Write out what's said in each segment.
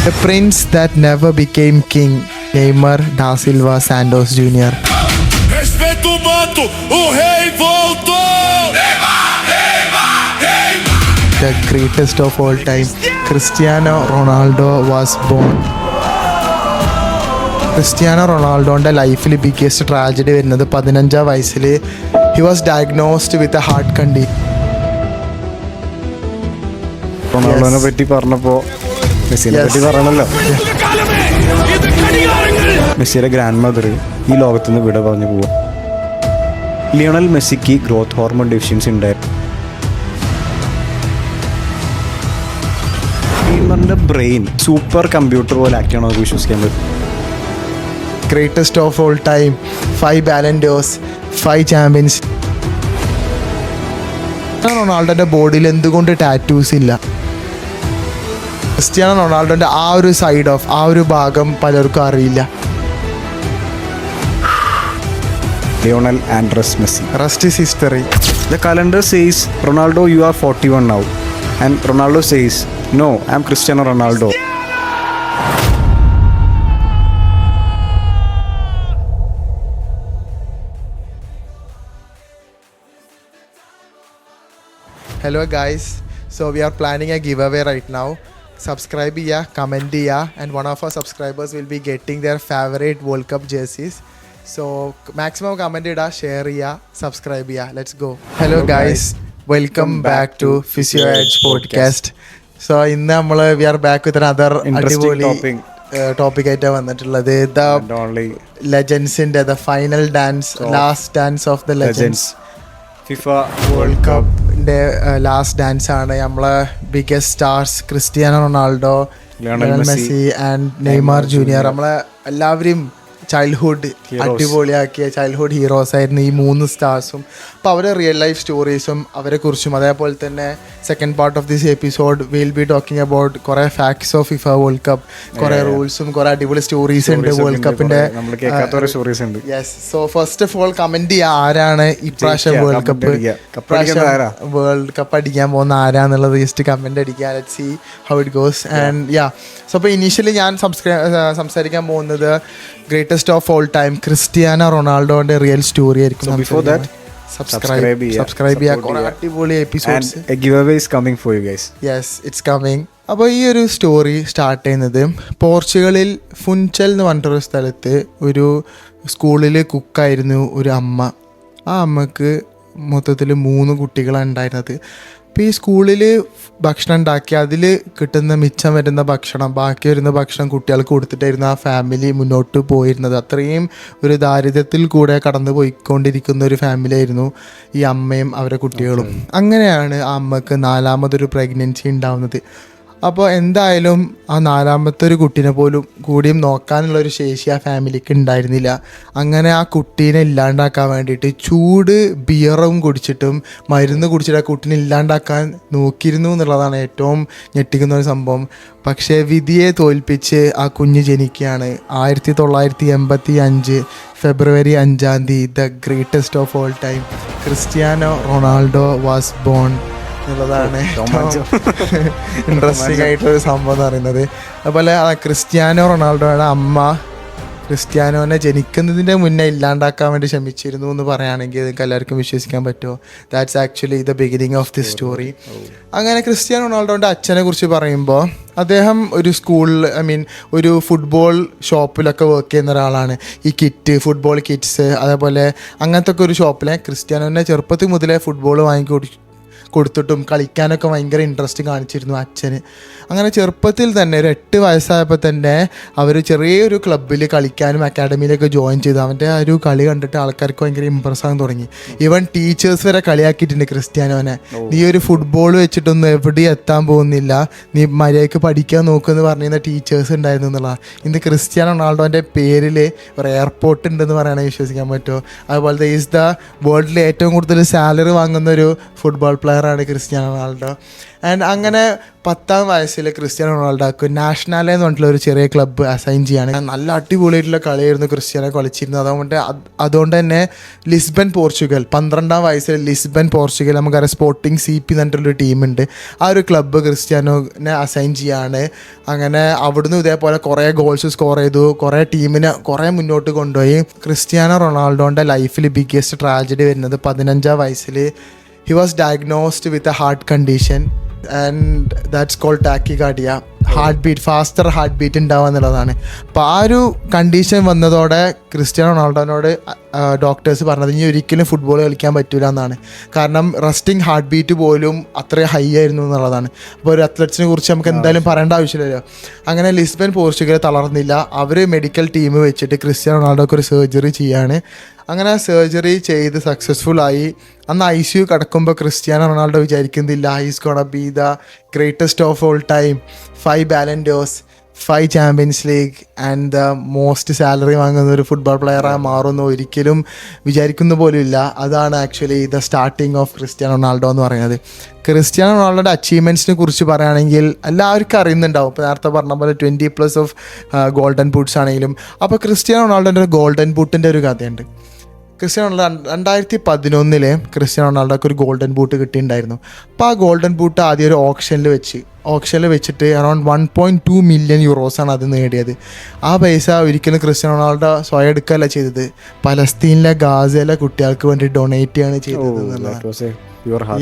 The prince that never became king, Neymar da Silva Santos Jr. Respeita o manto, o rei voltou! The greatest of all time, Cristiano Ronaldo was born. Cristiano റൊണാൾഡോൻ്റെ ലൈഫിൽ biggest tragedy വരുന്നത് 15 വയസ്സിൽ he was diagnosed with a heart condition. റൊണാൾഡോനെ പറ്റി പറഞ്ഞപ്പോൾ മെസ്സിനെ പറ്റി പറയണല്ലോ. മെസ്സിയുടെ ഗ്രാൻഡ് മദർ ഈ ലോകത്തുനിന്ന് വിട പറഞ്ഞു പോവുക. ലിയോണൽ മെസ്സിക്ക് ഗ്രോത്ത് ഹോർമോൺ ഡെഫിഷ്യൻസി ഉണ്ടായിരുന്നു. നെയ്മറിന്റെ ബ്രെയിൻ സൂപ്പർ കമ്പ്യൂട്ടർ പോലെ ആക്ട് ചെയ്യണോ നമുക്ക് വിശ്വസിക്കാൻ പറ്റും. Greatest of all time, 5 Ballon d'Ors, 5 champions. റൊണാൾഡോൻ്റെ ബോഡിയിൽ എന്തുകൊണ്ട് ടാറ്റൂസ് ഇല്ല? ക്രിസ്ത്യാനോ റൊണാൾഡോൻ്റെ ആ ഒരു സൈഡ് ഓഫ് ആ ഒരു ഭാഗം പലർക്കും അറിയില്ല. Lionel Andrés Messi. Rest is history. The calendar says, Ronaldo, you are 41 now. And Ronaldo says, no, I am Cristiano Ronaldo. Hello guys, so we are planning a giveaway right now. Subscribe ചെയ്യുക, comment ചെയ്യുക, and one of our subscribers will be getting their favorite World Cup jerseys. So maximum comment ഇടുക, share ചെയ്യുക, subscribe ചെയ്യുക. Let's go. Hello guys, welcome back to physio edge podcast. So ഇന്ന് നമ്മൾ we are back with another അടിപൊളി topic ആയിട്ടാണ് വന്നിട്ടുള്ളത്. The ലെജൻസിൻ്റെ the final dance, last dance of the legends, FIFA world കപ്പിൻ്റെ ലാസ്റ്റ് ഡാൻസ് ആണ്. നമ്മളെ biggest stars Cristiano Ronaldo, Lionel Messi and Neymar junior, നമ്മളെ എല്ലാവരും ചൈൽഡ്ഹുഡ് അടിപൊളിയാക്കിയ ചൈൽഡ്ഹുഡ് ഹീറോസ് ആയിരുന്നു ഈ 3 സ്റ്റാർസും. അപ്പോൾ അവരുടെ റിയൽ ലൈഫ് സ്റ്റോറീസും അവരെക്കുറിച്ചും, അതേപോലെ തന്നെ second part of this episode will be talking about കുറേ facts of FIFA world cup, കുറേ റൂൾസും കുറേ അടിപൊളി സ്റ്റോറീസ് ഉണ്ട് വേൾഡ് കപ്പിൻ്റെ. Yes, so first of all comment ചെയ്യുക ആരാണ് ഇപ്രാവശ്യം വേൾഡ് കപ്പ് അടിക്കാൻ പോകുന്ന ആരാന്നുള്ളത് ജസ്റ്റ് കമൻറ്റ് അടിക്കുക. Let's see how it goes. And yeah, so അപ്പോൾ ഇനീഷ്യലി ഞാൻ സംസാരിക്കാൻ പോകുന്നത് greatest of all time Cristiano റൊണാൾഡോന്റെ റിയൽ സ്റ്റോറി ആയിരിക്കും. സബ്സ്ക്രൈബ് ചെയ്യുക, അടിപൊളി എപ്പിസോഡ്സ്. Yes, it's coming. അപ്പോൾ ഈ ഒരു സ്റ്റോറി സ്റ്റാർട്ട് ചെയ്യുന്നത് പോർച്ചുഗലിൽ ഫുൻചൽ എന്ന് പറഞ്ഞിട്ടൊരു സ്ഥലത്ത് ഒരു സ്കൂളിൽ കുക്കായിരുന്നു ഒരു അമ്മ. ആ അമ്മക്ക് മൊത്തത്തിൽ 3 കുട്ടികളാണ് ഉണ്ടായിരുന്നത്. അപ്പോൾ ഈ സ്കൂളിൽ ഭക്ഷണം ഉണ്ടാക്കി അതിൽ കിട്ടുന്ന മിച്ചം വരുന്ന ഭക്ഷണം, ബാക്കി വരുന്ന ഭക്ഷണം കുട്ടികൾക്ക് കൊടുത്തിട്ടായിരുന്നു ആ ഫാമിലി മുന്നോട്ട് പോയിരുന്നത്. അത്രയും ഒരു ദാരിദ്ര്യത്തിൽ കൂടെ കടന്നു പോയിക്കൊണ്ടിരിക്കുന്ന ഒരു ഫാമിലി ആയിരുന്നു ഈ അമ്മയും അവരുടെ കുട്ടികളും. അങ്ങനെയാണ് ആ അമ്മക്ക് 4മതൊരു പ്രഗ്നൻസി ഉണ്ടാവുന്നത്. അപ്പോൾ എന്തായാലും ആ 4മത്തെ ഒരു കുട്ടീനെ പോലും കൂടിയും നോക്കാനുള്ളൊരു ശേഷി ആ ഫാമിലിക്ക് ഉണ്ടായിരുന്നില്ല. അങ്ങനെ ആ കുട്ടീനെ ഇല്ലാണ്ടാക്കാൻ വേണ്ടിയിട്ട് ചൂട് ബിയറും കുടിച്ചിട്ടും മരുന്ന് കുടിച്ചിട്ട് ആ കുട്ടീനെ ഇല്ലാണ്ടാക്കാൻ നോക്കിയിരുന്നു എന്നുള്ളതാണ് ഏറ്റവും ഞെട്ടിക്കുന്ന ഒരു സംഭവം. പക്ഷേ വിധിയെ തോൽപ്പിച്ച് ആ കുഞ്ഞ് ജനിക്കുകയാണ്. 1985 ഫെബ്രുവരി 5 the greatest of all time Cristiano Ronaldo was born എന്നുള്ളതാണ് ഇൻട്രസ്റ്റിംഗ് ആയിട്ടൊരു സംഭവം എന്ന് പറയുന്നത്. അതുപോലെ ക്രിസ്ത്യാനോ റൊണാൾഡോയുടെ അമ്മ ക്രിസ്ത്യാനോനെ ജനിക്കുന്നതിൻ്റെ മുന്നേ ഇല്ലാണ്ടാക്കാൻ വേണ്ടി ശ്രമിച്ചിരുന്നു എന്ന് പറയുകയാണെങ്കിൽ നിങ്ങൾക്ക് എല്ലാവർക്കും വിശ്വസിക്കാൻ പറ്റുമോ? That's actually the beginning of the story. അങ്ങനെ ക്രിസ്ത്യാനോ റൊണാൾഡോൻ്റെ അച്ഛനെ കുറിച്ച് പറയുമ്പോൾ അദ്ദേഹം ഒരു സ്കൂളിൽ ഒരു ഫുട്ബോൾ ഷോപ്പിലൊക്കെ വർക്ക് ചെയ്യുന്ന ഒരാളാണ്. ഈ ഫുട്ബോൾ കിറ്റ്സ് അതേപോലെ അങ്ങനത്തെ ഒക്കെ ഒരു ഷോപ്പിലെ ക്രിസ്ത്യാനോനെ ചെറുപ്പത്തിൽ മുതലേ ഫുട്ബോൾ കൊടുത്തിട്ടും കളിക്കാനൊക്കെ ഭയങ്കര ഇൻട്രസ്റ്റ് കാണിച്ചിരുന്നു അച്ഛന്. അങ്ങനെ ചെറുപ്പത്തിൽ തന്നെ ഒരു 8 വയസ്സായപ്പോൾ തന്നെ അവർ ചെറിയൊരു ക്ലബ്ബിൽ കളിക്കാനും അക്കാഡമിയിലൊക്കെ ജോയിൻ ചെയ്തു. അവൻ്റെ ആ ഒരു കളി കണ്ടിട്ട് ആൾക്കാർക്ക് ഭയങ്കര ഇമ്പ്രസ് ആകാൻ തുടങ്ങി. ഈവൻ ടീച്ചേഴ്സ് വരെ കളിയാക്കിയിട്ടുണ്ട് ക്രിസ്ത്യാനോനെ. നീ ഒരു ഫുട്ബോൾ വെച്ചിട്ടൊന്നും എവിടെയും എത്താൻ പോകുന്നില്ല, നീ മര്യാദയ്ക്ക് പഠിക്കാൻ നോക്കുമെന്ന് പറഞ്ഞിരുന്ന ടീച്ചേഴ്സ് ഉണ്ടായിരുന്നു എന്നുള്ളതാണ്. ഇന്ന് ക്രിസ്ത്യാനോ റൊണാൾഡോൻ്റെ പേരിൽ ഒരു എയർപോർട്ട് ഉണ്ടെന്ന് പറയുകയാണെങ്കിൽ വിശ്വസിക്കാൻ പറ്റുമോ? അതുപോലെ ഈസ് ദ വേൾഡിലെ ഏറ്റവും കൂടുതൽ സാലറി വാങ്ങുന്ന ഒരു ഫുട്ബോൾ പ്ലെയർ പ്ലെയറാണ് ക്രിസ്ത്യാനോ റൊണാൾഡോ. ആൻഡ് അങ്ങനെ 10ാം വയസ്സിൽ ക്രിസ്ത്യാനോ റൊണാൾഡോക്ക് നാഷണാലെ എന്ന് പറഞ്ഞിട്ടുള്ള ഒരു ചെറിയ ക്ലബ്ബ് അസൈൻ ചെയ്യാണ്. നല്ല അടിപൊളിയായിട്ടുള്ള കളിയായിരുന്നു ക്രിസ്ത്യാനോ കളിച്ചിരുന്നത്. അതുകൊണ്ട് തന്നെ ലിസ്ബൺ പോർച്ചുഗൽ 12ാം വയസ്സിൽ ലിസ്ബൺ പോർച്ചുഗൽ, നമുക്കറിയാം സ്പോർട്ടിംഗ് CP എന്ന് പറഞ്ഞിട്ടുള്ളൊരു ടീമുണ്ട്, ആ ഒരു ക്ലബ്ബ് ക്രിസ്ത്യാനോനെ അസൈൻ ചെയ്യാണ്. അങ്ങനെ അവിടുന്ന് ഇതേപോലെ കുറേ ഗോൾസ് സ്കോർ ചെയ്തു, കുറേ ടീമിനെ കുറേ മുന്നോട്ട് കൊണ്ടുപോയി. ക്രിസ്ത്യാനോ റൊണാൾഡോൻ്റെ ലൈഫിൽ ബിഗ്ഗസ്റ്റ് ട്രാജഡി വരുന്നത് 15ാം വയസ്സിൽ he was diagnosed with a heart condition and that's called tachycardia. Faster heart beat ഉണ്ടാവുക എന്നുള്ളതാണ്. അപ്പോൾ ആ ഒരു കണ്ടീഷൻ വന്നതോടെ ക്രിസ്ത്യാനോ റൊണാൾഡോനോട് ഡോക്ടേഴ്സ് പറഞ്ഞത് ഇനി ഒരിക്കലും ഫുട്ബോൾ കളിക്കാൻ പറ്റില്ല എന്നാണ്. കാരണം റെസ്റ്റിംഗ് ഹാർട്ട് ബീറ്റ് പോലും അത്രയും ഹൈ ആയിരുന്നു എന്നുള്ളതാണ്. അപ്പോൾ ഒരു അത്ലറ്റ്സിനെ കുറിച്ച് നമുക്ക് എന്തായാലും പറയേണ്ട ആവശ്യമില്ലല്ലോ. അങ്ങനെ ലിസ്ബൺ പോർച്ചുഗൽ തളർന്നില്ല. അവർ മെഡിക്കൽ ടീം വെച്ചിട്ട് ക്രിസ്ത്യാനോ റൊണാൾഡോക്ക് ഒരു സർജറി ചെയ്യാണ്. അങ്ങനെ സർജറി ചെയ്ത് സക്സസ്ഫുള്ളായി. അന്ന് ICU കിടക്കുമ്പോൾ ക്രിസ്ത്യാനോ റൊണാൾഡോ വിചാരിക്കുന്നില്ല is gonna be the greatest of all time, 5 Ballon d'Ors, 5 champions league and the most salary വാങ്ങുന്ന ഒരു ഫുട്ബോൾ പ്ലെയറായി മാറുമെന്ന് ഒരിക്കലും വിചാരിക്കുന്ന പോലും ഇല്ല. അതാണ് actually the starting of Cristiano Ronaldo എന്ന് പറയുന്നത്. ക്രിസ്ത്യാനോ റൊണാൾഡോയുടെ അച്ചീവ്മെൻറ്റ്സിനെ കുറിച്ച് പറയുകയാണെങ്കിൽ എല്ലാവർക്കും അറിയുന്നുണ്ടാവും. ഇപ്പോൾ നേരത്തെ പറഞ്ഞ പോലെ 20+ ഓഫ് ഗോൾഡൻ ബൂട്ട്സ് ആണെങ്കിലും. അപ്പോൾ ക്രിസ്ത്യാനോ റൊണാൾഡോൻ്റെ ഒരു ഗോൾഡൻ ബൂട്ടിൻ്റെ ഒരു കഥയുണ്ട്. ക്രിസ്ത്യാനോ റൊണാൾഡോ 2011 ക്രിസ്ത്യാനോ റൊണാൾഡോക്ക് ഒരു ഗോൾഡൻ ബൂട്ട് കിട്ടിയിട്ടുണ്ടായിരുന്നു. അപ്പോൾ ആ ഗോൾഡൻ ബൂട്ട് ആദ്യം ഒരു ഓപ്ഷനിൽ വെച്ചിട്ട് അറൗണ്ട് 1.2 മില്യൺ യൂറോസാണ് അത് നേടിയത്. ആ പൈസ ഒരിക്കലും ക്രിസ്ത്യാനോ റൊണാൾഡോ സ്വയം എടുക്കുകയല്ല ചെയ്തത്, പലസ്തീനിലെ ഗാസയിലെ കുട്ടികൾക്ക് വേണ്ടി ഡൊണേറ്റ് ചെയ്യാണ് ചെയ്തത് എന്നുള്ളതാണ്.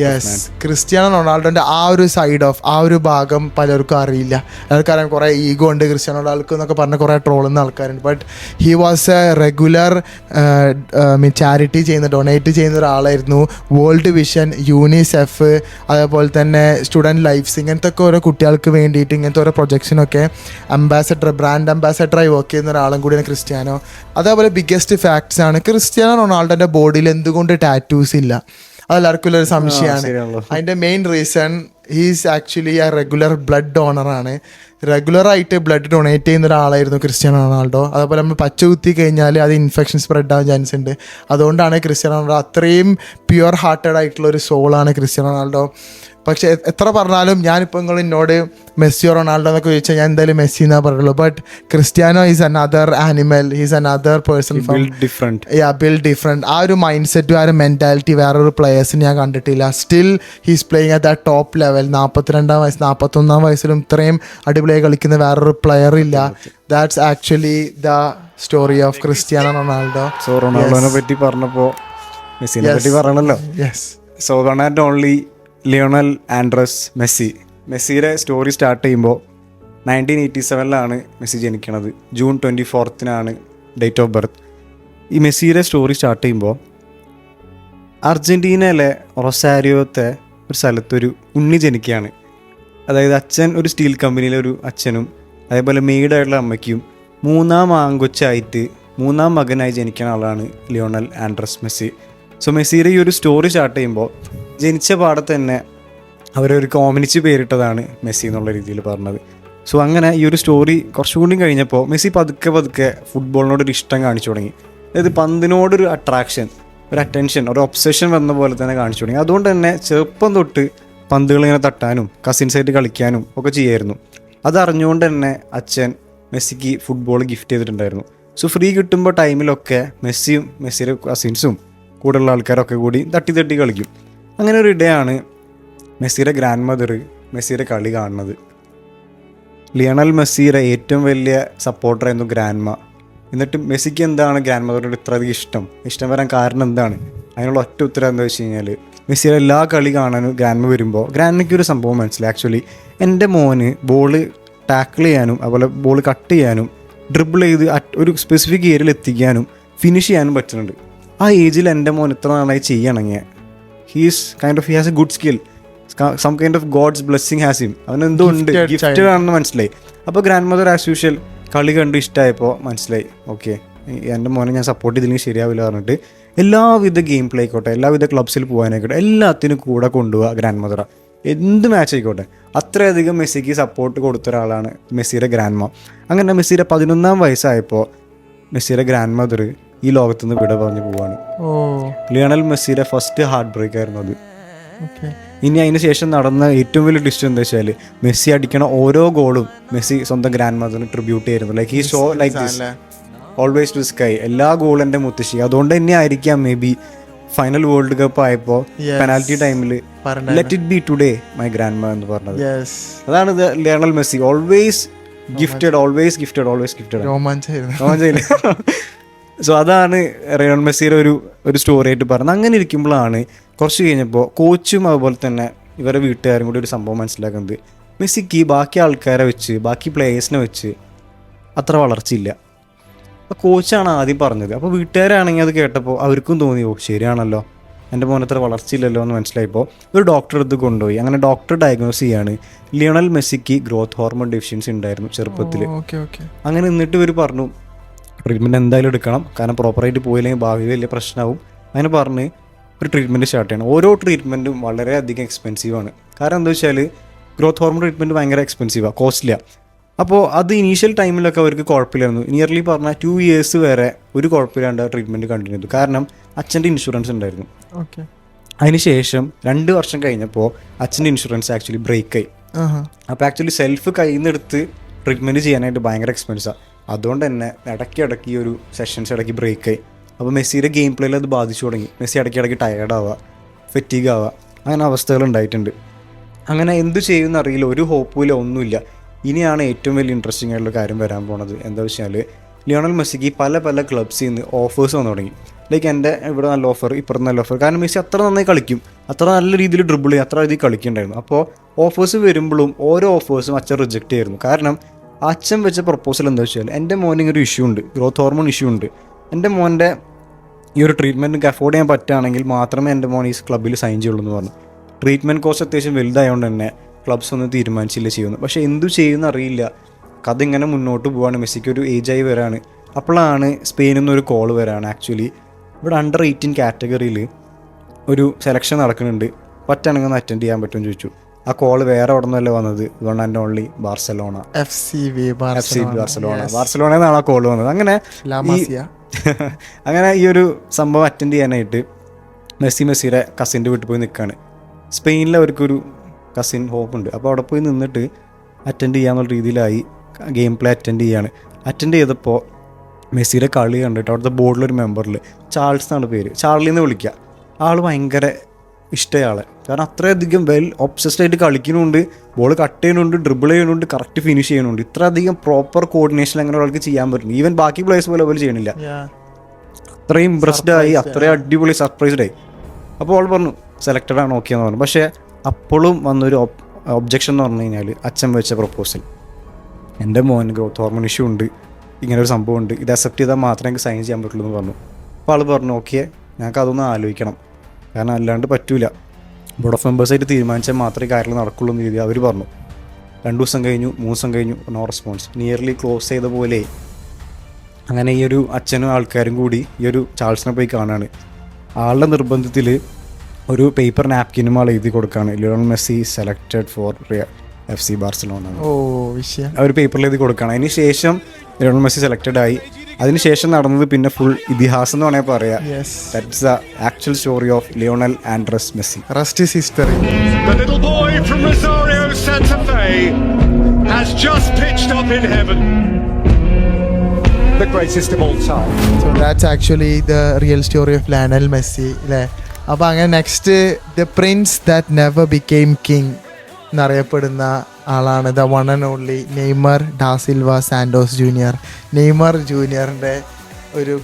യെസ്, ക്രിസ്ത്യാനോ റൊണാൾഡോൻ്റെ ആ ഒരു സൈഡ് ഓഫ് ആ ഒരു ഭാഗം പലർക്കും അറിയില്ല. എല്ലാവർക്കറിയാം കുറേ ഈഗോ ഉണ്ട് ക്രിസ്ത്യാനോ റൊണാൾഡോക്ക് എന്നൊക്കെ പറഞ്ഞ് കുറേ ട്രോളുന്ന ആൾക്കാരുണ്ട്. But he was A regular charity donate ചെയ്യുന്ന ഒരാളായിരുന്നു. വേൾഡ് വിഷൻ, യൂണിസെഫ്, അതേപോലെ തന്നെ സ്റ്റുഡൻറ്റ് ലൈഫ്സ്, ഇങ്ങനത്തെ ഒക്കെ ഓരോ കുട്ടികൾക്ക് വേണ്ടിയിട്ട് ഇങ്ങനത്തെ ഓരോ പ്രൊജക്ഷനൊക്കെ ബ്രാൻഡ് അംബാസഡറായി വർക്ക് ചെയ്യുന്ന ഒരാളും കൂടിയാണ് ക്രിസ്ത്യാനോ. അതേപോലെ ബിഗ്ഗസ്റ്റ് ഫാക്ട്സ് ആണ് ക്രിസ്ത്യാനോ റൊണാൾഡോൻ്റെ ബോഡിയിൽ എന്തുകൊണ്ട് ടാറ്റൂസ് ഇല്ല. അതെല്ലാവർക്കും ഉള്ളൊരു സംശയമാണ്. അതിൻ്റെ മെയിൻ റീസൺ ഹീസ് ആക്ച്വലി ആ റെഗുലർ ബ്ലഡ് ഡോണറാണ്. റെഗുലറായിട്ട് ബ്ലഡ് ഡൊണേറ്റ് ചെയ്യുന്ന ഒരാളായിരുന്നു ക്രിസ്ത്യാനോ റൊണാൾഡോ. അതുപോലെ നമ്മൾ പച്ച കുത്തി കഴിഞ്ഞാൽ അത് ഇൻഫെക്ഷൻ സ്പ്രെഡ് ആവാൻ ചാൻസ് ഉണ്ട്. അതുകൊണ്ടാണ് ക്രിസ്ത്യാനോ റൊണാൾഡോ അത്രയും പ്യുവർ ഹാർട്ടഡ് ആയിട്ടുള്ള ഒരു സോളാണ് ക്രിസ്ത്യാനോ റൊണാൾഡോ. പക്ഷേ എത്ര പറഞ്ഞാലും ഞാനിപ്പോൾ നിങ്ങൾ എന്നോട് മെസ്സിയോ റൊണാൾഡോ എന്നൊക്കെ ചോദിച്ചാൽ ഞാൻ എന്തായാലും മെസ്സി എന്നാ പറയുള്ളൂ. But Cristiano is another animal, he's another person build different. ആ ഒരു മൈൻഡ് സെറ്റും ആ ഒരു മെൻറ്റാലിറ്റി വേറൊരു പ്ലെയേഴ്സിന് ഞാൻ കണ്ടിട്ടില്ല. Still he's playing at the top level. 42-ാം വയസ്സ് 41-ാം വയസ്സിലും ഇത്രയും അടിപൊളിയായി കളിക്കുന്ന വേറൊരു പ്ലെയർ ഇല്ല. That's actually the story of Cristiano Ronaldo. So റൊണാൾഡോനെ പറ്റി പറഞ്ഞപ്പോൾ മെസ്സിനെ പറ്റി പറയണല്ലോ. So one and only Lionel Andres മെസ്സിയുടെ സ്റ്റോറി സ്റ്റാർട്ട് ചെയ്യുമ്പോൾ 1987 മെസ്സി ജനിക്കണത്. June 24 date of birth. ഈ മെസ്സിയുടെ സ്റ്റോറി സ്റ്റാർട്ട് ചെയ്യുമ്പോൾ അർജൻറ്റീനയിലെ റൊസാരിയോത്തെ ഒരു സ്ഥലത്തൊരു ഉണ്ണി ജനിക്കുകയാണ്. അതായത് അച്ഛൻ ഒരു സ്റ്റീൽ കമ്പനിയിലെ ഒരു അച്ഛനും അതേപോലെ മെയ്ഡായിട്ടുള്ള അമ്മയ്ക്കും 3-ാം ആൺകൊച്ചായിട്ട് 3-ാം മകനായി ജനിക്കുന്ന ആളാണ് ലിയോണൽ ആൻഡ്രസ് മെസ്സി. സോ മെസ്സിയുടെ ഈ ഒരു സ്റ്റോറി സ്റ്റാർട്ട് ചെയ്യുമ്പോൾ ജനിച്ച പാടത്ത് തന്നെ അവരൊരു കോമ്പിനിച്ച് പേരിട്ടതാണ് മെസ്സി എന്നുള്ള രീതിയിൽ പറഞ്ഞത്. സോ അങ്ങനെ ഈ ഒരു സ്റ്റോറി കുറച്ചുകൂടി കഴിഞ്ഞപ്പോൾ മെസ്സി പതുക്കെ ഫുട്ബോളിനോടൊരു ഇഷ്ടം കാണിച്ചു തുടങ്ങി. അതായത് പന്തിനോടൊരു അട്രാക്ഷൻ, ഒരു അറ്റൻഷൻ, ഒരു ഒബ്സഷൻ വന്ന പോലെ തന്നെ കാണിച്ചു തുടങ്ങി. അതുകൊണ്ട് തന്നെ ചെറുപ്പം തൊട്ട് പന്തുകൾ ഇങ്ങനെ തട്ടാനും കസിൻസായിട്ട് കളിക്കാനും ഒക്കെ ചെയ്യായിരുന്നു. അതറിഞ്ഞുകൊണ്ട് തന്നെ അച്ഛൻ മെസ്സിക്ക് ഫുട്ബോൾ ഗിഫ്റ്റ് ചെയ്തിട്ടുണ്ടായിരുന്നു. സോ ഫ്രീ കിട്ടുമ്പോൾ ടൈമിലൊക്കെ മെസ്സിയും മെസ്സിയുടെ കസിൻസും കൂടെയുള്ള ആൾക്കാരൊക്കെ കൂടി തട്ടി കളിക്കും. അങ്ങനെ ഒരു ഇടയാണ് മെസ്സിയുടെ ഗ്രാൻഡ് മദർ മെസ്സിയുടെ കളി കാണുന്നത്. ലിയണൽ മെസ്സിയുടെ ഏറ്റവും വലിയ സപ്പോർട്ടറായിരുന്നു ഗ്രാൻഡ്മ. എന്നിട്ട് മെസ്സിക്ക് എന്താണ് ഗ്രാൻഡ് മദറിനോട് ഇത്രയധികം ഇഷ്ടം വരാൻ കാരണം എന്താണ്? അതിനുള്ള ഒറ്റ ഉത്തരം എന്താ വെച്ച് കഴിഞ്ഞാൽ മെസ്സിയുടെ എല്ലാ കളി കാണാനും ഗ്രാൻഡ്മ വരുമ്പോൾ ഗ്രാൻഡ്മയ്ക്ക് ഒരു സംഭവം മനസ്സിലായി. ആക്ച്വലി എൻ്റെ മോന് ബോൾ ടാക്കിൾ ചെയ്യാനും അതുപോലെ ബോൾ കട്ട് ചെയ്യാനും ഡ്രിബിൾ ചെയ്ത് ഒരു സ്പെസിഫിക് ഏരിയയിൽ എത്തിക്കാനും ഫിനിഷ് ചെയ്യാനും പറ്റുന്നുണ്ട്. ആ ഏജിൽ എൻ്റെ മോൻ ഇത്ര നന്നായി ചെയ്യണമെങ്കിൽ he has a good skill, some kind of God's blessing has him. അവനെന്തോ ഉണ്ട്, ഗിഫ്റ്റഡ് ആണെന്ന് മനസ്സിലായി. അപ്പോൾ ഗ്രാൻഡ് മദർ ആസ് യൂഷ്വൽ കളി കണ്ട് ഇഷ്ടമായപ്പോൾ മനസ്സിലായി ഓക്കെ എൻ്റെ മോനെ ഞാൻ സപ്പോർട്ട് ചെയ്തില്ലെങ്കിൽ ശരിയാവില്ല പറഞ്ഞിട്ട് എല്ലാവിധ ഗെയിം പ്ലേ ആയിക്കോട്ടെ, എല്ലാവിധ ക്ലബ്സിൽ പോകാനായിക്കോട്ടെ, എല്ലാത്തിനും കൂടെ കൊണ്ടുപോകുക ഗ്രാൻഡ് മദറ. എന്ത് മാച്ച് ആയിക്കോട്ടെ അത്രയധികം മെസ്സിക്ക് സപ്പോർട്ട് കൊടുത്ത ഒരാളാണ് മെസ്സിയുടെ ഗ്രാൻഡ് മ. അങ്ങനെ മെസ്സിയുടെ 11-ാം വയസ്സായപ്പോൾ മെസ്സിയുടെ ഗ്രാൻഡ് മദർ ഈ ലോകത്തുനിന്ന് വിട പറഞ്ഞു പോവാണ്. ലിയണൽ മെസ്സിയുടെ ഫസ്റ്റ് ഹാർട്ട് ബ്രേക്ക് ആയിരുന്നു അത്. ഇനി അതിന് ശേഷം നടന്ന ഏറ്റവും വലിയ ഡിസിഷൻ എന്താ വെച്ചാൽ മെസ്സി അടിക്കണ ഓരോ ഗോളും മെസ്സി സ്വന്തം ഗ്രാൻഡ് മദറിന് ട്രിബ്യൂട്ട് ചെയ്യുന്നു. ലൈക്ക് ഈ show like this always to sky, എല്ലാ ഗോളും എൻ്റെ മുത്തശ്ശി. അതുകൊണ്ട് തന്നെ ആയിരിക്കാം maybe final world cup ആയപ്പോൾ പെനാൽറ്റി ടൈമിൽ let it be today my grand mother എന്ന് പറഞ്ഞത്. അതാണ് Lionel Messi. Always gifted, always gifted, always gifted. So അതാണ് ലയണൽ മെസ്സിയുടെ ഒരു സ്റ്റോറി ആയിട്ട് പറഞ്ഞത്. അങ്ങനെ ഇരിക്കുമ്പോഴാണ് കുറച്ച് കഴിഞ്ഞപ്പോൾ കോച്ചും അതുപോലെ തന്നെ ഇവരുടെ വീട്ടുകാരും കൂടി ഒരു സംഭവം മനസ്സിലാക്കുന്നത്, മെസ്സിക്ക് ബാക്കി ആൾക്കാരെ വെച്ച്, ബാക്കി പ്ലേയേഴ്സിനെ വെച്ച് അത്ര വളർച്ചയില്ല. അപ്പോൾ കോച്ചാണ് ആദ്യം പറഞ്ഞത്. അപ്പോൾ വീട്ടുകാരാണെങ്കിൽ അത് കേട്ടപ്പോൾ അവർക്കും തോന്നി, ഓ ശരിയാണല്ലോ, എൻ്റെ മോൻ അത്ര വളർച്ചയില്ലല്ലോ എന്ന് മനസ്സിലായപ്പോൾ ഒരു ഡോക്ടറെ അടുത്ത് കൊണ്ടുപോയി. അങ്ങനെ ഡോക്ടർ ഡയഗ്നോസ് ചെയ്യാണ് ലിയോണൽ മെസ്സിക്ക് ഗ്രോത്ത് ഹോർമോൺ ഡെഫിഷ്യൻസി ഉണ്ടായിരുന്നു ചെറുപ്പത്തിൽ. അങ്ങനെ എന്നിട്ട് ഇവർ പറഞ്ഞു ട്രീറ്റ്മെൻറ്റ് എന്തായാലും എടുക്കണം, കാരണം പ്രോപ്പറായിട്ട് പോയില്ലെങ്കിൽ ഭാവി വലിയ പ്രശ്നമാവും. അങ്ങനെ പറഞ്ഞ് ഒരു ട്രീറ്റ്മെൻറ്റ് സ്റ്റാർട്ട് ചെയ്യണം. ഓരോ ട്രീറ്റ്മെൻറ്റും വളരെയധികം എക്സ്പെൻസീവാണ്. കാരണം എന്താ വെച്ചാൽ ഗ്രോത്ത് ഹോർമോൺ ട്രീറ്റ്മെൻറ്റ് ഭയങ്കര എക്സ്പെൻസീവാണ്, കോസ്റ്റ്ലിയാണ്. അപ്പോൾ അത് ഇനീഷ്യൽ ടൈമിലൊക്കെ അവർക്ക് കുഴപ്പമില്ലായിരുന്നു. നിയർലി പറഞ്ഞാൽ 2 years വരെ ഒരു കുഴപ്പമില്ലാണ്ട് ട്രീറ്റ്മെൻറ്റ് കണ്ടിന്യൂ ചെയ്തു. കാരണം അച്ഛൻ്റെ ഇൻഷുറൻസ് ഉണ്ടായിരുന്നു. അതിന് ശേഷം 2 വർഷം കഴിഞ്ഞപ്പോൾ അച്ഛൻ്റെ ഇൻഷുറൻസ് ആക്ച്വലി ബ്രേക്കായി. അപ്പോൾ ആക്ച്വലി സെൽഫ് കയ്യിൽ നിന്ന് എടുത്ത് ട്രീറ്റ്മെൻറ്റ് ചെയ്യാനായിട്ട് ഭയങ്കര എക്സ്പെൻസാണ്. അതുകൊണ്ട് തന്നെ ഇടയ്ക്ക് ഈ ഒരു സെഷൻസ് ഇടയ്ക്ക് ബ്രേക്കായി. അപ്പോൾ മെസ്സിയുടെ ഗെയിം പ്ലേയിൽ അത് ബാധിച്ചു തുടങ്ങി. മെസ്സി ഇടയ്ക്ക് ടയേർഡാവുക, ഫെറ്റീഗ് ആവുക, അങ്ങനെ അവസ്ഥകൾ ഉണ്ടായിട്ടുണ്ട്. അങ്ങനെ എന്ത് ചെയ്യുമെന്ന് അറിയില്ല, ഒരു ഹോപ്പുമില്ല, ഒന്നുമില്ല. ഇനിയാണ് ഏറ്റവും വലിയ ഇൻട്രസ്റ്റിംഗ് ആയിട്ടുള്ള കാര്യം വരാൻ പോണത്. എന്താ വെച്ചാൽ ലിയോണൽ മെസ്സിക്ക് പല ക്ലബ്സിൽ നിന്ന് ഓഫേഴ്സ് വന്നു തുടങ്ങി. ലൈക്ക് എൻ്റെ ഇവിടെ നല്ല ഓഫർ, ഇപ്പുറത്ത് നല്ല ഓഫർ. കാരണം മെസ്സി അത്ര നന്നായി കളിക്കും, അത്ര നല്ല രീതിയിൽ ഡ്രിബിൾ ചെയ്യും, അത്ര രീതിയിൽ കളിക്കുന്നുണ്ടായിരുന്നു. അപ്പോൾ ഓഫേഴ്സ് വരുമ്പോഴും ഓരോ ഓഫേഴ്സും അച്ഛൻ റിജക്റ്റ് ചെയ്യായിരുന്നു. കാരണം അച്ഛൻ വെച്ച പ്രപ്പോസൽ എന്താ വെച്ചാൽ, എൻ്റെ മോനിങ്ങനെ ഒരു ഇഷ്യൂ ഉണ്ട്, ഗ്രോത്ത് ഹോർമോൺ ഇഷ്യൂ ഉണ്ട്. എൻ്റെ മോൻ്റെ ഈ ഒരു ട്രീറ്റ്മെൻറ്റ് അഫോർഡ് ചെയ്യാൻ പറ്റുകയാണെങ്കിൽ മാത്രമേ എൻ്റെ മോൻ ഈ ക്ലബ്ബിൽ സൈൻ ചെയ്യുള്ളൂ എന്ന് പറഞ്ഞു. ട്രീറ്റ്മെൻറ്റ് കോസ്റ്റ് അത്യാവശ്യം വലുതായതുകൊണ്ട് തന്നെ ക്ലബ്സ് ഒന്നും തീരുമാനിച്ചില്ല ചെയ്യുന്നു. പക്ഷേ എന്തു ചെയ്യുമെന്ന് അറിയില്ല. കഥ ഇങ്ങനെ മുന്നോട്ട് പോവാണ്. മെസ്സിക്ക് ഒരു ഏജായി വരാണ്. അപ്പോഴാണ് സ്പെയിനിൽ നിന്നൊരു കോൾ വരാണ്. ആക്ച്വലി ഇവിടെ Under 18 കാറ്റഗറിയിൽ ഒരു സെലക്ഷൻ നടക്കുന്നുണ്ട്, പറ്റുകയാണെങ്കിൽ ഒന്ന് അറ്റൻഡ് ചെയ്യാൻ പറ്റുമെന്ന് ചോദിച്ചു. ആ കോൾ വേറെ അവിടെ നിന്നല്ല വന്നത്, വൺ ആൻഡ് ഓൺലി ബാർസലോണ, ബാർസലോണയിൽ നിന്നാണ് ആ കോൾ വന്നത്. അങ്ങനെ ഈ ഒരു സംഭവം അറ്റൻഡ് ചെയ്യാനായിട്ട് മെസ്സിയുടെ കസിൻ്റെ വീട്ടിൽ പോയി നിൽക്കുകയാണ്. സ്പെയിനിൽ അവർക്കൊരു കസിൻ ഹോപ്പുണ്ട്. അപ്പോൾ അവിടെ പോയി നിന്നിട്ട് അറ്റൻഡ് ചെയ്യാന്നുള്ള രീതിയിലായി ഗെയിം പ്ലേ അറ്റൻഡ് ചെയ്തപ്പോൾ മെസ്സിയുടെ കളി കണ്ടിട്ട് അവിടുത്തെ ബോർഡിലൊരു മെമ്പറിൽ ചാൾസ് എന്നാണ് പേര്, ചാർലിന്ന് വിളിക്കുക. ആൾ ഭയങ്കര ഇഷ്ടമായ ആളെ, കാരണം അത്രയധികം ഒബ്സസ്ഡ് ആയിട്ട് കളിക്കുന്നുണ്ട്, ബോൾ കട്ട് ചെയ്യുന്നുണ്ട്, ഡ്രിബിൾ ചെയ്യുന്നുണ്ട്, കറക്റ്റ് ഫിനിഷ് ചെയ്യുന്നുണ്ട്. ഇത്രയധികം പ്രോപ്പർ കോർഡിനേഷൻ അങ്ങനെ ഒരാൾക്ക് ചെയ്യാൻ പറ്റുന്നു. ഈവൻ ബാക്കി പ്ലേയേഴ്സ് പോലെ ചെയ്യണില്ല. അത്രയും ഇംപ്രസ്ഡ് ആയി, അത്രയും അടിപൊളി സർപ്രൈസ്ഡ് ആയി. അപ്പോൾ അവൾ പറഞ്ഞു സെലക്റ്റഡ് ആണ്, ഓക്കെ എന്ന് പറഞ്ഞു. പക്ഷേ അപ്പോഴും വന്നൊരു ഒബ്ജക്ഷൻ എന്ന് പറഞ്ഞു കഴിഞ്ഞാൽ അച്ഛൻ വെച്ച പ്രപ്പോസൽ, എൻ്റെ മോൻ ഗ്രോത്ത് ഹോർമോൺ ഇഷ്യൂ ഉണ്ട്, ഇങ്ങനെ ഒരു സംഭവം ഉണ്ട്, ഇത് അക്സെപ്റ്റ് ചെയ്താൽ മാത്രമേ എനിക്ക് സൈൻ ചെയ്യാൻ പറ്റുള്ളൂ എന്ന് പറഞ്ഞു. അപ്പോൾ ആൾ പറഞ്ഞു ഓക്കെ, ഞങ്ങൾക്ക് അതൊന്ന് ആലോചിക്കണം, കാരണം അല്ലാണ്ട് പറ്റൂല, ബോർഡ് ഓഫ് മെമ്പേഴ്സായിട്ട് തീരുമാനിച്ചാൽ മാത്രമേ കാര്യങ്ങൾ നടക്കുള്ളൂ എന്ന് രീതി അവർ പറഞ്ഞു. 2 ദിവസം കഴിഞ്ഞു, 3 ദിവസം കഴിഞ്ഞു, നോ റെസ്പോൺസ്. നിയർലി ക്ലോസ് ചെയ്ത പോലെ. അങ്ങനെ ഈ ഒരു അച്ഛനും ആൾക്കാരും കൂടി ഈ ഒരു ചാൾസിനെ പോയി കാണാണ്. ആളുടെ നിർബന്ധത്തിൽ ഒരു പേപ്പർ നാപ്കിനും ആൾ എഴുതി കൊടുക്കുകയാണ്, Lionel Messi selected four FC Barcelona. ഒരു പേപ്പറിൽ എഴുതി കൊടുക്കുകയാണ്. അതിന് ശേഷം ലിയോണൽ മെസ്സി സെലക്റ്റഡ് ആയി. അതിനുശേഷം നടന്നത് പിന്നെ ഫുൾ ഇതിഹാസം എന്ന് വേണമെങ്കിൽ പറയാം. That's the actual story of Lionel Andrés Messi. Rest is history. The little boy from Rosario Santa Fe has just pitched up in heaven. The greatest of all time. So that's actually the real story of Lionel Messi, അല്ലേ? അപ്പോൾ അങ്ങനെ next the prince that never became king എന്നറിയപ്പെടുന്ന ആളാണ് the one and only Neymar da Silva Santos junior. Neymar ജൂനിയറിൻ്റെ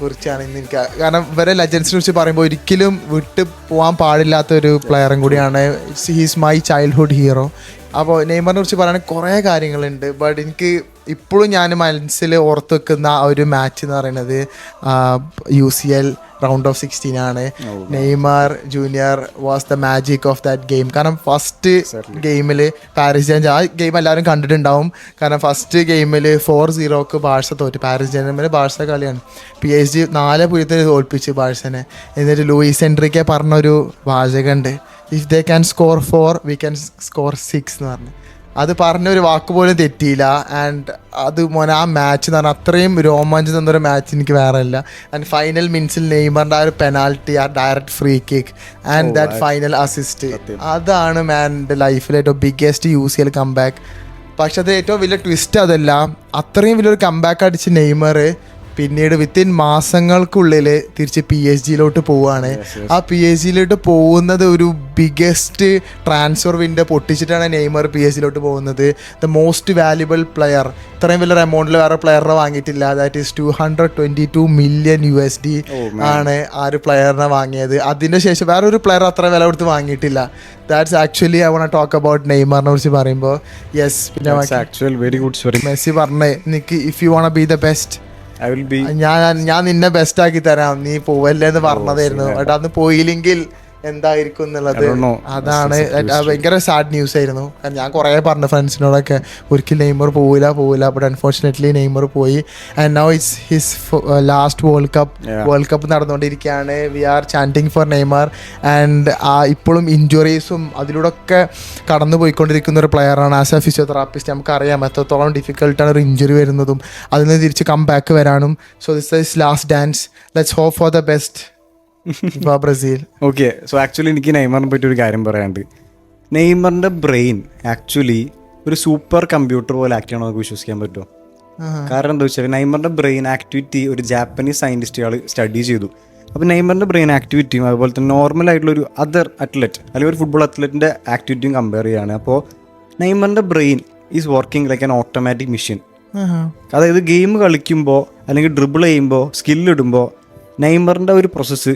കുറിച്ചാണ് ഇന്ന് എനിക്ക്, കാരണം ഇവരെ ലെജൻസിനെ കുറിച്ച് പറയുമ്പോൾ ഒരിക്കലും വിട്ട് പോകാൻ പാടില്ലാത്തൊരു പ്ലെയറും കൂടിയാണ്. He's my childhood hero. അപ്പോൾ നെയ്മറിനെ കുറിച്ച് പറയുകയാണെങ്കിൽ കുറേ കാര്യങ്ങളുണ്ട്. ബട്ട് എനിക്ക് ഇപ്പോഴും ഞാൻ മനസ്സിൽ ഓർത്ത് വെക്കുന്ന ഒരു മാച്ച് എന്ന് പറയുന്നത് UCL റൗണ്ട് ഓഫ് 16 ആണ്. Neymar junior was the magic of that game. കാരണം ഫസ്റ്റ് ഗെയിമിൽ പാരീസ് ജെൻ, ആ ഗെയിം എല്ലാവരും കണ്ടിട്ടുണ്ടാവും. കാരണം ഫസ്റ്റ് ഗെയിമിൽ 4-0 ബാഴ്സ തോറ്റ്. പാരീസ് ജെർമനിൽ ബാഴ്സ കളിയാണ്. PSG 4-0 തോൽപ്പിച്ച് ബാഴ്സനെ. എന്നിട്ട് ലൂയിസ് എൻട്രിക്കെ പറഞ്ഞൊരു വാചകമുണ്ട്, if they can score 4 we can score 6 എന്ന് പറഞ്ഞു. അത് പറഞ്ഞൊരു വാക്ക് പോലും തെറ്റിയില്ല. ആൻഡ് അത് മോനെ ആ മാച്ച് എന്ന് പറഞ്ഞാൽ അത്രയും രോമാഞ്ചം തന്നൊരു മാച്ച് എനിക്ക് വേറെ ഇല്ല. ആൻഡ് ഫൈനൽ മിനിറ്റ്സിൽ നെയ്മറിൻ്റെ ആ ഒരു പെനാൽറ്റി, ആ direct free kick and that final assist, അതാണ് മാൻ്റെ ലൈഫിൽ ഏറ്റവും ബിഗ്ഗസ്റ്റ് UCL കംബാക്ക്. പക്ഷെ അത് ഏറ്റവും വലിയ ട്വിസ്റ്റ് അതല്ല, അത്രയും വലിയൊരു കംബാക്ക് അടിച്ച് നെയ്മർ പിന്നീട് വിത്തിൻ മാസങ്ങൾക്കുള്ളിൽ തിരിച്ച് PSG പോവുകയാണ്. ആ PSG പോകുന്നത് ഒരു ബിഗ്ഗസ്റ്റ് ട്രാൻസ്ഫർ വിൻഡോ പൊട്ടിച്ചിട്ടാണ് നെയ്മർ PSG പോകുന്നത്. ദ മോസ്റ്റ് വാല്യുബിൾ പ്ലെയർ, ഇത്രയും വലിയൊരു എമൗണ്ടിൽ വേറെ പ്ലെയറിനെ വാങ്ങിയിട്ടില്ല. ദാറ്റ് ഈസ് $222 million ആണ് ആ ഒരു പ്ലെയറിനെ വാങ്ങിയത്. അതിന് ശേഷം വേറെ ഒരു പ്ലെയർ അത്ര വില കൊടുത്ത് വാങ്ങിയിട്ടില്ല. That's actually I want talk about നെയ്മറിനെ കുറിച്ച് പറയുമ്പോൾ. യെസ്, പിന്നെ വെരി ഗുഡ് സ്റ്റോറി. മെസ്സി പറഞ്ഞേ, എനിക്ക് if you want B the best, I will be. ഞാൻ നിന്നെ ബെസ്റ്റ് ആക്കി തരാം, നീ പോവല്ലേ എന്ന് പറഞ്ഞതായിരുന്നു. ബട്ട് അന്ന് പോയില്ലെങ്കിൽ എന്തായിരിക്കും എന്നുള്ളത്, അതാണ് ഭയങ്കര സാഡ് ന്യൂസ് ആയിരുന്നു. ഞാൻ കുറേ പറഞ്ഞു ഫ്രണ്ട്സിനോടൊക്കെ ഒരിക്കലും നെയ്മർ പോവില്ല. ബട്ട് അൺഫോർച്ചുനേറ്റ്ലി നെയ്മർ പോയി. And now it's his last world cup നടന്നുകൊണ്ടിരിക്കുകയാണ്. We are chanting for Neymar. And ഇപ്പോഴും ഇഞ്ചുറീസും അതിലൂടെയൊക്കെ കടന്നു പോയിക്കൊണ്ടിരിക്കുന്ന ഒരു പ്ലെയറാണ്. ആസ് എ ഫിസിയോതെറാപ്പിസ്റ്റ് നമുക്കറിയാം എത്രത്തോളം ഡിഫിക്കൽട്ടാണ് ഒരു ഇഞ്ചുറി വരുന്നതും അതിൽ നിന്ന് തിരിച്ച് കം ബാക്ക് വരാനും. So this is last dance. Let's hope for the best Brazil. Okay, so actually എനിക്ക് നെയ്മറിനെ പറ്റി ഒരു കാര്യം പറയാനുണ്ട്. നെയ്മറിൻ്റെ ബ്രെയിൻ ആക്ച്വലി ഒരു സൂപ്പർ കമ്പ്യൂട്ടർ പോലെ ആക്ട് ചെയ്യണമെന്ന് നമുക്ക് വിശ്വസിക്കാൻ പറ്റുമോ? കാരണം എന്താ വെച്ചാൽ നെയ്മറിൻ്റെ ബ്രെയിൻ ആക്ടിവിറ്റി ഒരു ജാപ്പനീസ് സയൻറ്റിസ്റ്റുകൾ സ്റ്റഡി ചെയ്തു. അപ്പോൾ നെയ്മറിൻ്റെ ബ്രെയിൻ ആക്ടിവിറ്റിയും അതുപോലെ തന്നെ നോർമൽ ആയിട്ടുള്ളൊരു അതർ അത്ലറ്റ് അല്ലെങ്കിൽ ഒരു ഫുട്ബോൾ അത്ലറ്റിൻ്റെ ആക്ടിവിറ്റിയും കമ്പയർ ചെയ്യുകയാണ്. അപ്പോൾ നെയ്മറിൻ്റെ brain is working like an automatic machine. അതായത് ഗെയിം കളിക്കുമ്പോൾ അല്ലെങ്കിൽ ഡ്രിബിൾ ചെയ്യുമ്പോൾ സ്കില്ലിടുമ്പോൾ നെയ്മറിൻ്റെ ഒരു പ്രോസസ്സ്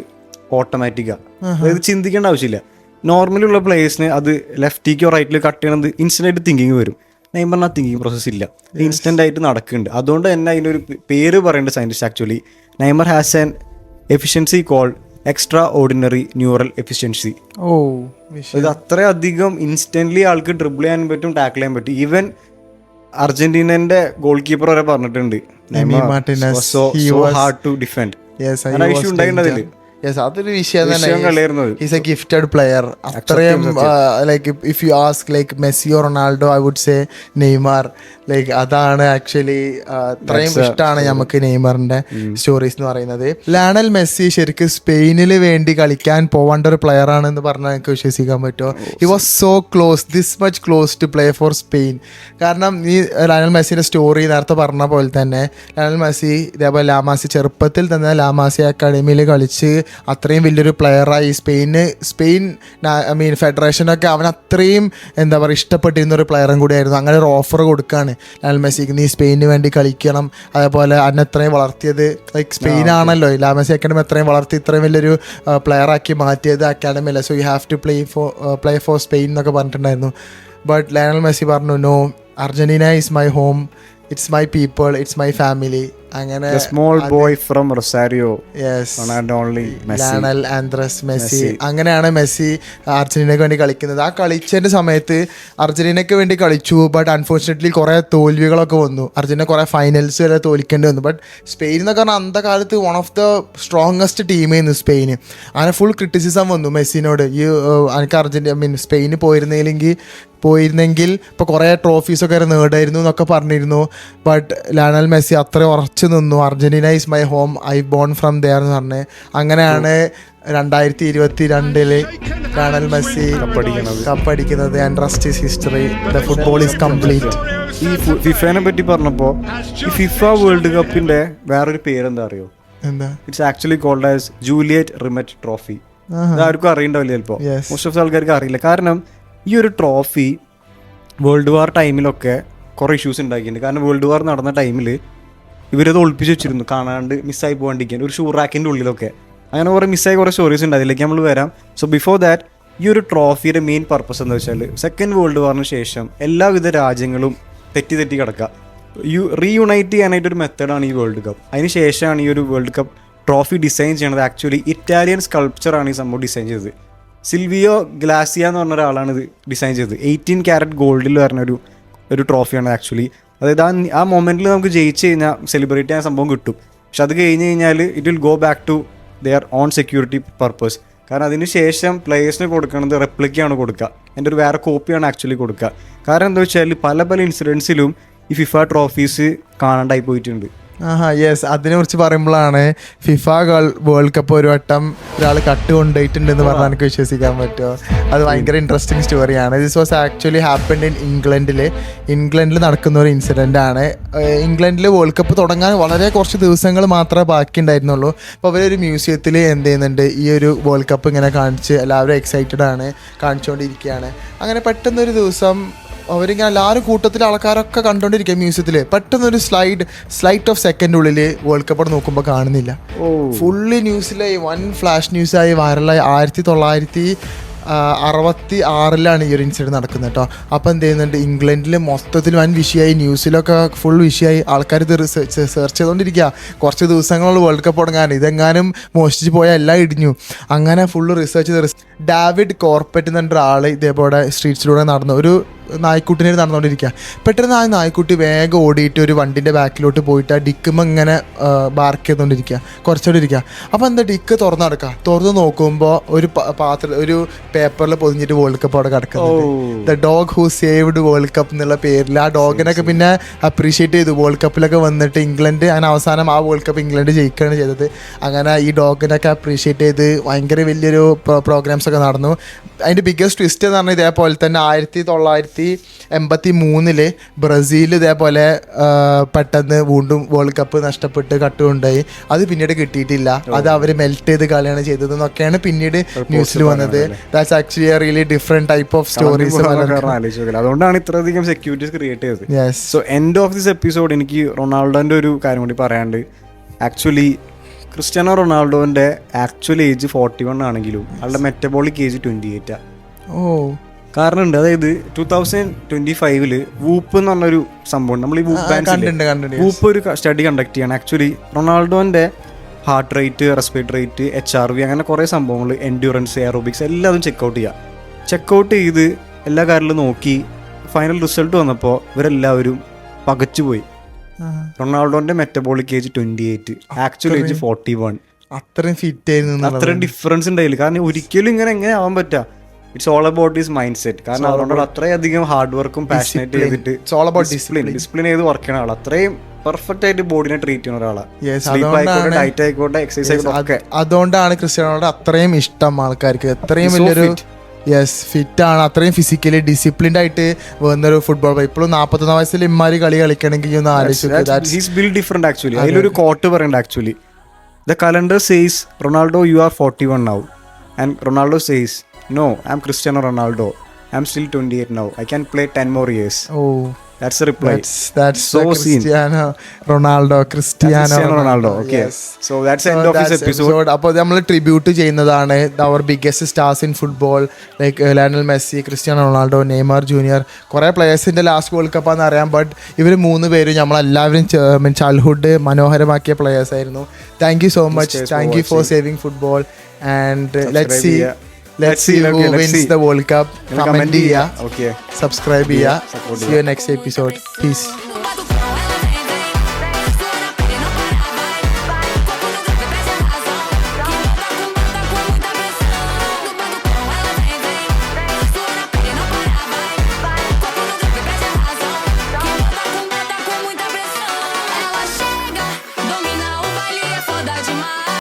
ഓട്ടോമാറ്റിക്കാണ്. അതായത് ചിന്തിക്കേണ്ട ആവശ്യമില്ല. നോർമലി ഉള്ള പ്ലേയേഴ്സിന് അത് ലെഫ്റ്റിക്കോ റൈറ്റിലോ കട്ട് ചെയ്യണത് ഇൻസ്റ്റൻ്റ് ആയിട്ട് തിങ്കിങ് വരും. നെയ്മറിന് ആ തിങ്കിങ് പ്രോസസ്സ് ഇല്ല, ഇൻസ്റ്റൻ്റ് ആയിട്ട് നടക്കുന്നുണ്ട്. അതുകൊണ്ട് തന്നെ അതിനൊരു പേര് പറയേണ്ട scientist actually Neymar has an efficiency called extra ordinary neural efficiency. ഇത് അത്രയധികം ഇൻസ്റ്റൻ്റ്ലി ആൾക്ക് ഡ്രിബിൾ ചെയ്യാൻ പറ്റും, ടാക്കിൾ ചെയ്യാൻ പറ്റും. ഈവൻ അർജന്റീനന്റെ ഗോൾ കീപ്പർ വരെ പറഞ്ഞിട്ടുണ്ട് ഹാർഡ് ടു ഡിഫെൻഡ്. അതൊരു വിഷയം തന്നെ. Is a gifted player. അത്രയും like if you ask like Messi or Ronaldo, I would say Neymar. Like അതാണ് ആക്ച്വലി അത്രയും ഇഷ്ടമാണ് നമുക്ക് നെയ്മറിന്റെ സ്റ്റോറീസ് എന്ന് പറയുന്നത്. ലയണൽ മെസ്സി ശരിക്കും സ്പെയിനിന് വേണ്ടി കളിക്കാൻ പോവേണ്ട ഒരു പ്ലെയർ ആണെന്ന് പറഞ്ഞാൽ എനിക്ക് വിശ്വസിക്കാൻ പറ്റുമോ? He was so close, this much close to play for Spain. കാരണം ഈ ലയണൽ മെസ്സിന്റെ സ്റ്റോറി നേരത്തെ പറഞ്ഞ പോലെ തന്നെ ലയണൽ മെസ്സി ഇതേപോലെ ലാമാസി ചെറുപ്പത്തിൽ തന്നെ ലാമാസി അക്കാഡമിയിൽ കളിച്ച് അത്രയും വലിയൊരു പ്ലെയറായി. സ്പെയിൻ ഫെഡറേഷനൊക്കെ അവൻ അത്രയും എന്താ പറയുക ഇഷ്ടപ്പെട്ടിരുന്ന ഒരു പ്ലെയറും കൂടിയായിരുന്നു. അങ്ങനെ ഒരു ഓഫർ കൊടുക്കുകയാണ് ലയണൽ മെസ്സിക്ക്, നീ സ്പെയിനിന് വേണ്ടി കളിക്കണം, അതേപോലെ അന്നെ എത്രയും വളർത്തിയത് ലൈക്ക് സ്പെയിൻ ആണല്ലോ, ലാമസി അക്കാഡമി എത്രയും വളർത്തി ഇത്രയും വലിയൊരു പ്ലെയറാക്കി മാറ്റിയത് അക്കാഡമി അല്ല. So you have to play for Spain എന്നൊക്കെ പറഞ്ഞിട്ടുണ്ടായിരുന്നു. ബട്ട് ലയണൽ മെസ്സി പറഞ്ഞു no, Argentina is my home, it's my people, it's my family. അങ്ങനെ small boy from Rosario, Lionel Andres Messi. അങ്ങനെയാണ് മെസ്സി അർജന്റീനയ്ക്ക് വേണ്ടി കളിക്കുന്നത്. ആ കളിച്ചതിൻ്റെ സമയത്ത് അർജന്റീനയ്ക്ക് വേണ്ടി കളിച്ചു. ബട്ട് അൺഫോർച്ചുനേറ്റ്ലി കുറേ തോൽവികളൊക്കെ വന്നു. അർജന്റീന കുറേ ഫൈനൽസ് വരെ തോൽക്കേണ്ടി വന്നു. ബട്ട് സ്പെയിൻ എന്നൊക്കെ പറഞ്ഞാൽ അന്നത്തെ കാലത്ത് വൺ ഓഫ് ദ സ്ട്രോങ്ങസ്റ്റ് ടീമായിരുന്നു സ്പെയിന്. അങ്ങനെ ഫുൾ ക്രിറ്റിസിസം വന്നു മെസ്സിനോട്. ഈ എനിക്ക് അർജന്റീന സ്പെയിന് പോയിരുന്നെങ്കിൽ ഇപ്പോൾ കുറേ ട്രോഫീസൊക്കെ നേടായിരുന്നു എന്നൊക്കെ പറഞ്ഞിരുന്നു. ബട്ട് ലയണൽ മെസ്സി അത്ര ഉറച്ചു നിന്നു. Argentina is my home, I born from there എന്ന് പറഞ്ഞ്. അങ്ങനെയാണ് 2022 ലയണൽ മെസ്സി കപ്പടിക്കുന്നത്. And rest is history, the football is complete. ഈ ഫിഫനെ പറ്റി പറഞ്ഞപ്പോൾ ഈ ഫിഫ വേൾഡ് കപ്പിന്റെ വേറൊരു പേരെന്താ അറിയോ? എന്താ? It's actually called as Jules Rimet trophy. ആർക്കും അറിയണ്ടാവില്ല ചിലപ്പോൾ, മോസ്റ്റ് ഓഫ് ആൾക്കാർക്ക് അറിയില്ല. കാരണം ഈ ഒരു ട്രോഫി വേൾഡ് വാർ ടൈമിലൊക്കെ കുറേ ഇഷ്യൂസ് ഉണ്ടാക്കിയിട്ടുണ്ട്. കാരണം വേൾഡ് വാർ നടന്ന ടൈമിൽ ഇവരത് ഒളിപ്പിച്ച് വെച്ചിരുന്നു, കാണാണ്ട് മിസ്സായി പോകാണ്ടിരിക്കാൻ ഒരു ഷൂ റാക്കിൻ്റെ ഉള്ളിലൊക്കെ. അങ്ങനെ കുറേ മിസ്സായി കുറേ സ്റ്റോറീസ് ഉണ്ട്, അതിലേക്ക് നമ്മൾ വരാം. സോ ബിഫോർ ദാറ്റ് ഈ ഒരു ട്രോഫിയുടെ മെയിൻ പർപ്പസ് എന്താ വെച്ചാൽ സെക്കൻഡ് വേൾഡ് വാറിന് ശേഷം എല്ലാവിധ രാജ്യങ്ങളും തെറ്റി കിടക്കുക റീയുണൈറ്റ് ചെയ്യാനായിട്ടൊരു മെത്തേഡാണ് ഈ വേൾഡ് കപ്പ്. അതിന് ശേഷമാണ് ഈ ഒരു വേൾഡ് കപ്പ് ട്രോഫി ഡിസൈൻ ചെയ്യണത്. ആക്ച്വലി ഇറ്റാലിയൻ സ്കൾപ്ചറാണ് ഈ സംഭവം ഡിസൈൻ ചെയ്തത്. സിൽവിയോ ഗ്ലാസിയ എന്ന് പറഞ്ഞ ഒരാളാണ് ഇത് ഡിസൈൻ ചെയ്തത്. 18 കാരറ്റ് ഗോൾഡിൽ വരുന്ന ഒരു ട്രോഫിയാണ് ആക്ച്വലി. അതായത് ആ മൊമെൻറ്റിൽ നമുക്ക് ജയിച്ച് കഴിഞ്ഞാൽ സെലിബ്രേറ്റ് ചെയ്യാൻ സംഭവം കിട്ടും. പക്ഷെ അത് കഴിഞ്ഞ് കഴിഞ്ഞാൽ it will go back to there on security purpose. കാരണം അതിന് ശേഷം പ്ലേയേഴ്സിന് കൊടുക്കുന്നത് റെപ്ലിക്കാണ് കൊടുക്കുക, എൻ്റെ ഒരു വേറെ കോപ്പിയാണ് ആക്ച്വലി കൊടുക്കുക. കാരണം എന്താ വെച്ചാൽ പല ഇൻസിഡൻസിലും ഈ ഫിഫ ട്രോഫീസ് കാണാണ്ടായി പോയിട്ടുണ്ട്. യെസ്, അതിനെക്കുറിച്ച് പറയുമ്പോഴാണ് ഫിഫ വേൾഡ് കപ്പ് ഒരു വട്ടം ഒരാൾ കട്ട് കൊണ്ടുപോയിട്ടുണ്ടെന്ന് പറഞ്ഞാൽ എനിക്ക് വിശ്വസിക്കാൻ പറ്റുമോ? അത് ഭയങ്കര ഇൻട്രസ്റ്റിംഗ് സ്റ്റോറിയാണ്. This was actually happened in ഇംഗ്ലണ്ടിൽ നടക്കുന്ന ഒരു ഇൻസിഡൻ്റ് ആണ്. ഇംഗ്ലണ്ടിൽ വേൾഡ് കപ്പ് തുടങ്ങാൻ വളരെ കുറച്ച് ദിവസങ്ങൾ മാത്രമേ ബാക്കി ഉണ്ടായിരുന്നുള്ളൂ. അപ്പോൾ അവരൊരു മ്യൂസിയത്തിൽ എന്ത് ചെയ്യുന്നുണ്ട്, ഈ ഒരു വേൾഡ് കപ്പ് ഇങ്ങനെ കാണിച്ച് എല്ലാവരും എക്സൈറ്റഡ് ആണ്, കാണിച്ചുകൊണ്ടിരിക്കുകയാണ്. അങ്ങനെ പെട്ടെന്നൊരു ദിവസം അവരിങ്ങനെ എല്ലാവരും കൂട്ടത്തിൽ ആൾക്കാരൊക്കെ കണ്ടുകൊണ്ടിരിക്കുക മ്യൂസിയത്തിൽ. പെട്ടെന്നൊരു സ്ലൈറ്റ് ഓഫ് സെക്കൻഡിനുള്ളിൽ വേൾഡ് കപ്പ് നോക്കുമ്പോൾ കാണുന്നില്ല. ഫുള്ളി ന്യൂസിലായി, വൺ ഫ്ലാഷ് ന്യൂസായി വൈറലായി. 1966 ഈ ഒരു ഇൻസിഡൻറ്റ് നടക്കുന്നത് കേട്ടോ. അപ്പോൾ എന്ത് ചെയ്യുന്നുണ്ട്, ഇംഗ്ലണ്ടിൽ മൊത്തത്തിൽ വൻ വിഷയമായി, ന്യൂസിലൊക്കെ ഫുൾ വിഷയമായി. ആൾക്കാർ ഇത് സെർച്ച് ചെയ്തുകൊണ്ടിരിക്കുക. കുറച്ച് ദിവസങ്ങളുള്ള വേൾഡ് കപ്പ് തുടങ്ങാൻ, ഇതെങ്ങാനും മോഷ്ടിച്ച് പോയാൽ എല്ലാം ഇടിഞ്ഞു. അങ്ങനെ ഫുള്ള് റിസർച്ച് ഡാവിഡ് കോർപ്പറ്റ് എന്ന് പറഞ്ഞ ഒരാൾ ഇതേപോലെ സ്ട്രീറ്റ്സിലൂടെ നടന്നു, ഒരു നായ്ക്കുട്ടിനെ നടന്നുകൊണ്ടിരിക്കുക. പെട്ടെന്ന് ആ നായ്ക്കുട്ടി വേഗം ഓടിയിട്ട് ഒരു വണ്ടിൻ്റെ ബാക്കിലോട്ട് പോയിട്ട് ആ ഡിക്കുമ്പോൾ ഇങ്ങനെ ബാർക്ക് ചെയ്തുകൊണ്ടിരിക്കുക, കുറച്ചുകൂടി ഇരിക്കുക. അപ്പോൾ എന്താ, ഡിക്ക് തുറന്ന് നോക്കുമ്പോൾ ഒരു പേപ്പറിൽ പൊതിഞ്ഞിട്ട് വേൾഡ് കപ്പ് അവിടെ കിടക്കുന്നത്. The dog who saved world cup എന്നുള്ള പേരിൽ ആ ഡോഗിനൊക്കെ പിന്നെ അപ്രീഷിയേറ്റ് ചെയ്തു. വേൾഡ് കപ്പിലൊക്കെ വന്നിട്ട് ഇംഗ്ലണ്ട്, അങ്ങനെ അവസാനം ആ വേൾഡ് കപ്പ് ഇംഗ്ലണ്ട് ജയിക്കുകയാണ് ചെയ്തത്. അങ്ങനെ ഈ ഡോഗിനൊക്കെ അപ്രീഷിയേറ്റ് ചെയ്ത് ഭയങ്കര വലിയൊരു പ്രോഗ്രാംസ് ഒക്കെ നടന്നു. അതിൻ്റെ ബിഗ്ഗസ്റ്റ് ട്വിസ്റ്റ് എന്ന് പറഞ്ഞാൽ ഇതേപോലെ തന്നെ 1983 ബ്രസീൽ ഇതേപോലെ പെട്ടെന്ന് വീണ്ടും വേൾഡ് കപ്പ് നഷ്ടപ്പെട്ട് കട്ടുകൊണ്ടായി. അത് പിന്നീട് കിട്ടിയിട്ടില്ല, അത് അവർ മെൽറ്റ് ചെയ്ത് കളിയാണ് ചെയ്തത് എന്നൊക്കെയാണ് പിന്നീട് ന്യൂസിൽ വന്നത്. That's actually A really different type of stories. അതുകൊണ്ടാണ് ഇത്രയധികം സെക്യൂരിറ്റീസ് ക്രിയേറ്റ് ചെയ്തത്. So end of this episode എനിക്ക് റൊണാൾഡോന്റെ ഒരു കാര്യം കൂടി പറയാണ്ട്. ആക്ച്വലി ക്രിസ്ത്യാനോ റൊണാൾഡോന്റെ ആക്ച്വൽ ഏജ് 41 ആണെങ്കിലും ആളുടെ മെറ്റബോളിക് ഏജ് 28. കാരണം ഉണ്ട്, അതായത് 2025 വൂപ്പ് എന്ന് പറഞ്ഞൊരു സംഭവം, നമ്മൾ ഈ വൂപ്പ് ഒരു സ്റ്റഡി കണ്ടക്ട് ചെയ്യണം. ആക്ച്വലി റൊണാൾഡോന്റെ heart rate, respiratory rate, HRV, അങ്ങനെ കുറേ സംഭവങ്ങൾ, എൻഡ്യൂറൻസ്, എയറോബിക്സ് എല്ലാതും ചെക്കൗട്ട് ചെയ്ത് എല്ലാ കാര്യങ്ങളും നോക്കി ഫൈനൽ റിസൾട്ട് വന്നപ്പോൾ ഇവരെല്ലാവരും പകച്ചുപോയി. റൊണാൾഡോന്റെ മെറ്റബോളിക് ഏജ് 28, ആക്ച്വൽ ഏജ് 41. അത്രയും ഫിറ്റ് ആയിരുന്നു, അത്രയും ഡിഫറൻസ് ഉണ്ടായില്ല. കാരണം ഒരിക്കലും എങ്ങനെ ആവാൻ പറ്റാ? It's all about his mind set. കാരണം റൊണാൾഡോ അത്രയധികം ഹാർഡ് വർക്കും പാഷനേറ്റ് ചെയ്തിട്ട് ഡിസിപ്ലിൻ ചെയ്ത് വർക്ക് ചെയ്യുന്ന ആൾ, അത്രയും പെർഫെക്റ്റ് ആയിട്ട് ബോഡിനെ ട്രീറ്റ് ചെയ്യുന്ന ഒരാളാണ്. സ്ലീപ്പ് ആയിക്കോട്ടെ, ഡയറ്റ് ആയിക്കോട്ടെ, എക്സസൈസ് ആയിക്കോട്ടെ. അതുകൊണ്ടാണ് ക്രിസ്ത്യാനോയുടെ അത്രയും ഇഷ്ടം ആൾക്കാർക്ക്. അത്രയും വലിയൊരു ഫിറ്റ് ആണ്, അത്രയും ഫിസിക്കലി ഡിസിപ്ലിൻഡ് ആയിട്ട് വന്നൊരു ഫുട്ബോൾ. ഇപ്പോഴും 41 വയസ്സിൽ ഇമ്മാരി കളി കളിക്കണമെങ്കിൽ ഒന്ന് ആലോചിച്ചു. അതിലൊരു കോട്ട് പറയണ്ട. Actually the calendar says Ronaldo you are 41 now, and Ronaldo says no, I'm Cristiano Ronaldo, I'm still 28 now, I can play 10 more years. That's the reply. That's so Cristiano Ronaldo. Okay. Yes. So that's the end of this episode. അപ്പോൾ നമ്മൾ tribute ചെയ്യുന്നതാണ് അവർ biggest stars in football, like Lionel Messi, Cristiano Ronaldo, Neymar junior. കുറേ പ്ലേയേഴ്സിൻ്റെ last world കപ്പാന്ന് അറിയാം. But ഇവർ 3 പേരും നമ്മളെല്ലാവരും ചൈൽഡ്ഹുഡ് മനോഹരമാക്കിയ പ്ലേയേഴ്സ് ആയിരുന്നു. Thank you so much. Thank you for saving football. And let's see who wins the World Cup. Comment ചെയ്യുക, subscribe ചെയ്യുക. See you next episode. Peace.